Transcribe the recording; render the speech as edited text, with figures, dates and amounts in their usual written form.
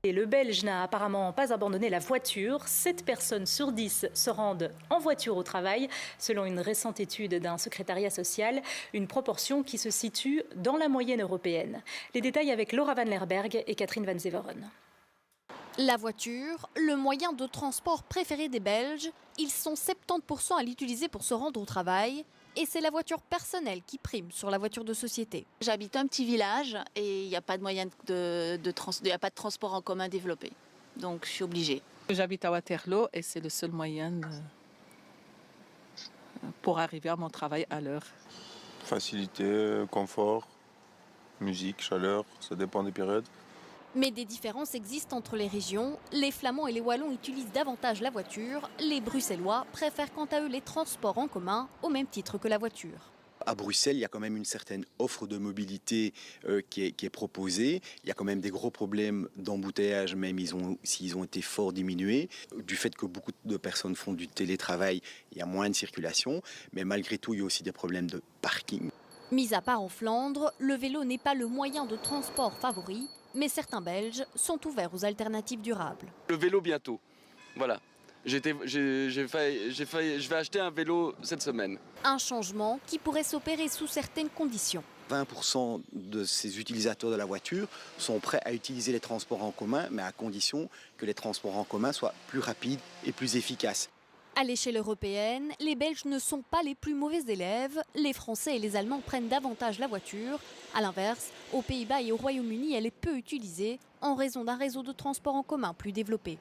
Et le Belge n'a apparemment pas abandonné la voiture. 7 personnes sur 10 se rendent en voiture au travail, selon une récente étude d'un secrétariat social, une proportion qui se situe dans la moyenne européenne. Les détails avec Laura Van Lerberg et Catherine Van Zeveren. La voiture, le moyen de transport préféré des Belges, ils sont 70% à l'utiliser pour se rendre au travail. Et c'est la voiture personnelle qui prime sur la voiture de société. J'habite un petit village et il n'y a pas de moyen y a pas de transport en commun développé. Donc je suis obligée. J'habite à Waterloo et c'est le seul moyen pour arriver à mon travail à l'heure. Facilité, confort, musique, chaleur, ça dépend des périodes. Mais des différences existent entre les régions. Les Flamands et les Wallons utilisent davantage la voiture. Les Bruxellois préfèrent quant à eux les transports en commun au même titre que la voiture. À Bruxelles, il y a quand même une certaine offre de mobilité qui est proposée. Il y a quand même des gros problèmes d'embouteillage, même s'ils ont été fort diminués. Du fait que beaucoup de personnes font du télétravail, il y a moins de circulation. Mais malgré tout, il y a aussi des problèmes de parking. Mis à part en Flandre, le vélo n'est pas le moyen de transport favori. Mais certains Belges sont ouverts aux alternatives durables. Le vélo bientôt, voilà. Je vais acheter un vélo cette semaine. Un changement qui pourrait s'opérer sous certaines conditions. 20% de ces utilisateurs de la voiture sont prêts à utiliser les transports en commun, mais à condition que les transports en commun soient plus rapides et plus efficaces. À l'échelle européenne, les Belges ne sont pas les plus mauvais élèves. Les Français et les Allemands prennent davantage la voiture. A l'inverse, aux Pays-Bas et au Royaume-Uni, elle est peu utilisée en raison d'un réseau de transport en commun plus développé.